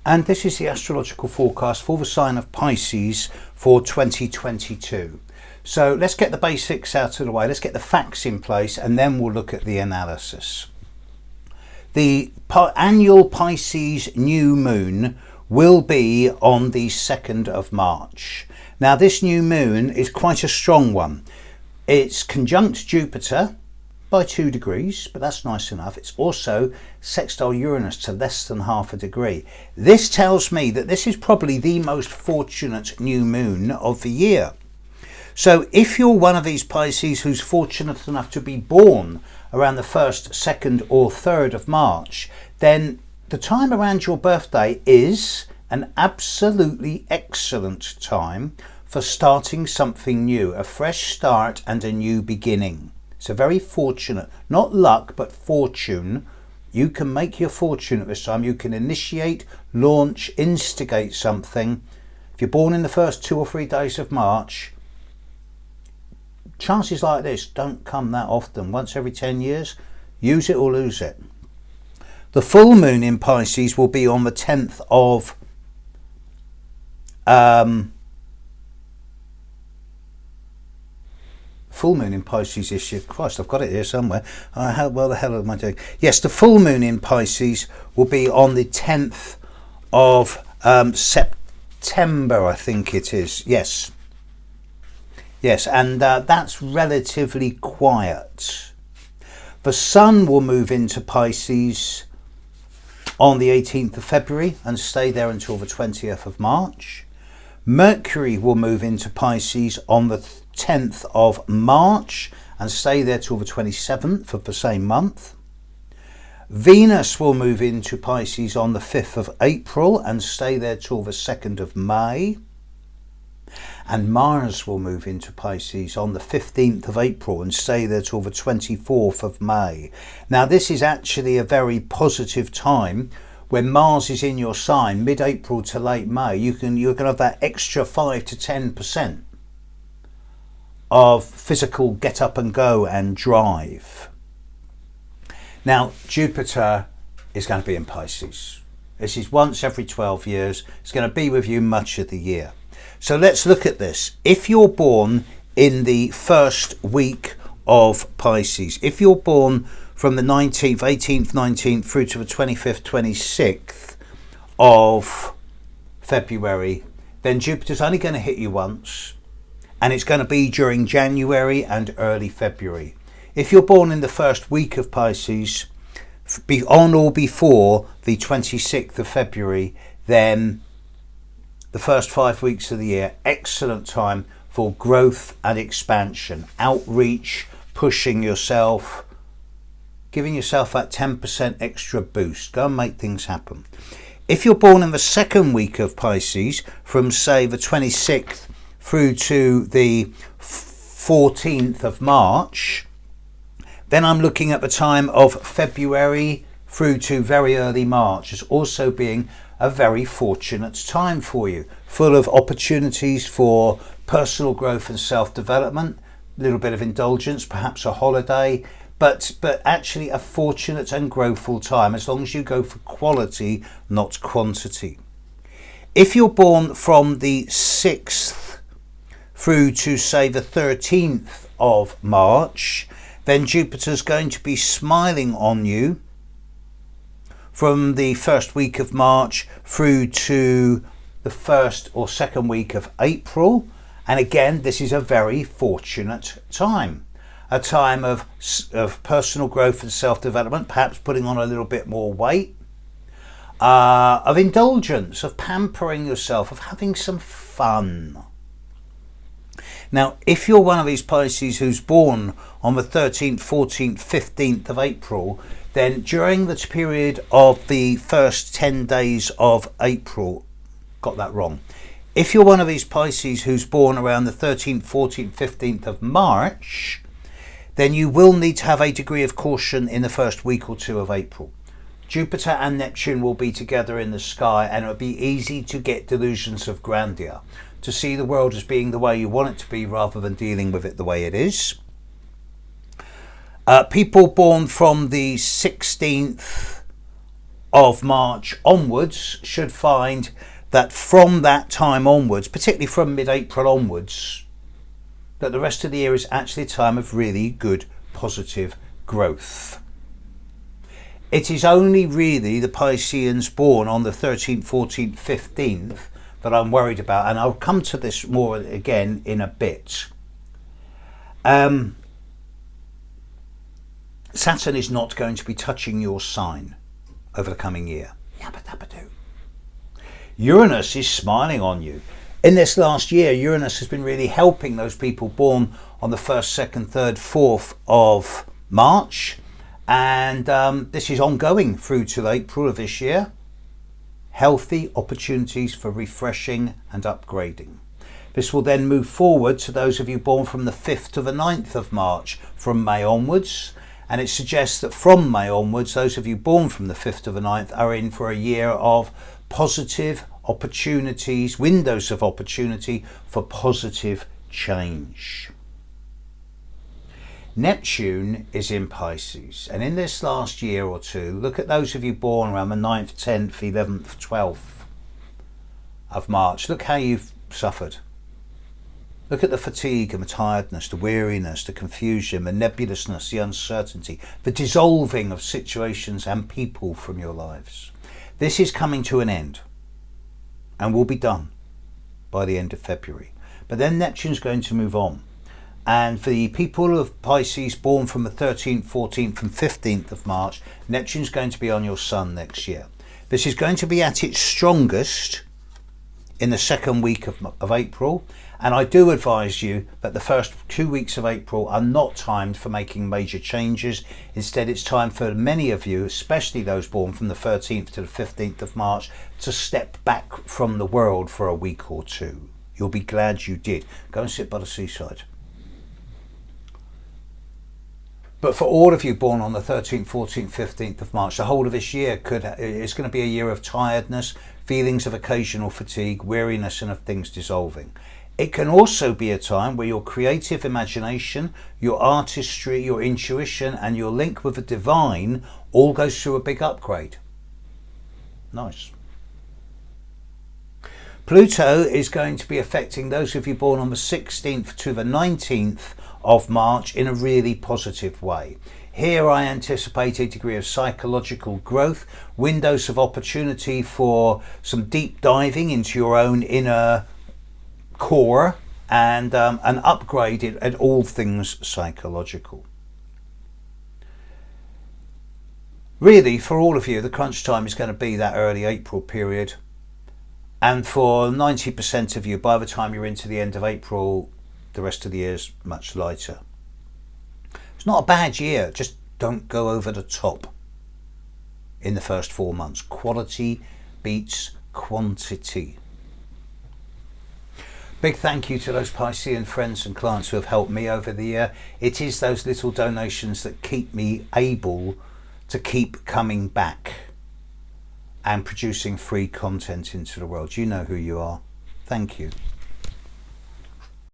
And this is the astrological forecast for the sign of Pisces for 2022. So let's get the basics out of the way, let's get the facts in place, and then we'll look at the analysis. The annual Pisces new moon will be on the 2nd of March. Now this new moon is quite a strong one. It's conjunct Jupiter by 2 degrees, but that's nice enough. It's also sextile Uranus to less than half a degree. This tells me that this is probably the most fortunate new moon of the year. So if you're one of these Pisces who's fortunate enough to be born around the 1st, 2nd or 3rd of March, then the time around your birthday is an absolutely excellent time for starting something new, a fresh start and a new beginning. So very fortunate, not luck, but fortune. You can make your fortune at this time. You can initiate, launch, instigate something. If you're born in the first 2 or 3 days of March, chances like this don't come that often. Once every 10 years, use it or lose it. The full moon in Pisces will be on the 10th of full moon in Pisces this year. Christ, I've got it here somewhere. How well the hell am I doing? Yes, the full moon in Pisces will be on the 10th of September, I think it is. Yes, and that's relatively quiet. The sun will move into Pisces on the 18th of February and stay there until the 20th of March. Mercury will move into Pisces on the 10th of March and stay there till the 27th of the same month. Venus will move into Pisces on the 5th of April and stay there till the 2nd of May. And Mars will move into Pisces on the 15th of April and stay there till the 24th of May. Now this is actually a very positive time. When Mars is in your sign, mid-April to late May, you're going to have that extra 5 to 10% of physical get up and go and drive. Now Jupiter is going to be in Pisces. This is once every 12 years. It's going to be with you much of the year. So let's look at this. If you're born in the first week of Pisces, if you're born from the 19th, 18th, 19th through to the 25th, 26th of February, then Jupiter's only going to hit you once, and it's going to be during January and early February. If you're born in the first week of Pisces, on or before the 26th of February, then the first 5 weeks of the year, excellent time for growth and expansion, outreach, pushing yourself, giving yourself that 10% extra boost. Go and make things happen. If you're born in the second week of Pisces, from say the 26th through to the 14th of March, then I'm looking at the time of February through to very early March as also being a very fortunate time for you, full of opportunities for personal growth and self-development, a little bit of indulgence, perhaps a holiday, but actually a fortunate and growthful time as long as you go for quality, not quantity. If you're born from the 6th through to say the 13th of March, then Jupiter's going to be smiling on you from the first week of March through to the first or second week of April. And again, this is a very fortunate time. A time of personal growth and self-development, perhaps putting on a little bit more weight, of indulgence, of pampering yourself, of having some fun. Now, if you're one of these Pisces who's born on the 13th, 14th, 15th of April, then during the period of the first 10 days of April, got that wrong. If you're one of these Pisces who's born around the 13th, 14th, 15th of March, then you will need to have a degree of caution in the first week or two of April. Jupiter and Neptune will be together in the sky, and it'll be easy to get delusions of grandeur, to see the world as being the way you want it to be rather than dealing with it the way it is. People born from the 16th of March onwards should find that from that time onwards, particularly from mid-April onwards, that the rest of the year is actually a time of really good positive growth. It is only really the Pisceans born on the 13th, 14th, 15th that I'm worried about, and I'll come to this more again in a bit. Saturn is not going to be touching your sign over the coming year. Yabba dabba doo. Uranus is smiling on you. In this last year, Uranus has been really helping those people born on the 1st, 2nd, 3rd, 4th of March. And this is ongoing through to April of this year. Healthy opportunities for refreshing and upgrading. This will then move forward to those of you born from the 5th to the 9th of March from May onwards. And it suggests that from May onwards, those of you born from the 5th to the 9th are in for a year of positive opportunities, windows of opportunity for positive change. Neptune is in Pisces, and in this last year or two, look at those of you born around the 9th, 10th, 11th, 12th of March. Look how you've suffered. Look at the fatigue and the tiredness, the weariness, the confusion, the nebulousness, the uncertainty, the dissolving of situations and people from your lives. This is coming to an end and will be done by the end of February. But then Neptune's going to move on. And for the people of Pisces born from the 13th, 14th and 15th of March, Neptune's going to be on your sun next year. This is going to be at its strongest in the second week of April. And I do advise you that the first 2 weeks of April are not timed for making major changes. Instead, it's time for many of you, especially those born from the 13th to the 15th of March, to step back from the world for a week or two. You'll be glad you did. Go and sit by the seaside. But for all of you born on the 13th, 14th, 15th of March, the whole of this year is going to be a year of tiredness, feelings of occasional fatigue, weariness, and of things dissolving. It can also be a time where your creative imagination, your artistry, your intuition, and your link with the divine all goes through a big upgrade. Nice. Pluto is going to be affecting those of you born on the 16th to the 19th of March in a really positive way. Here I anticipate a degree of psychological growth, windows of opportunity for some deep diving into your own inner core, and an upgrade at all things psychological. Really, for all of you, the crunch time is going to be that early April period. And for 90% of you, by the time you're into the end of April, the rest of the year is much lighter. It's not a bad year, just don't go over the top in the first 4 months. Quality beats quantity. Big thank you to those Piscean friends and clients who have helped me over the year. It is those little donations that keep me able to keep coming back and producing free content into the world. You know who you are. Thank you.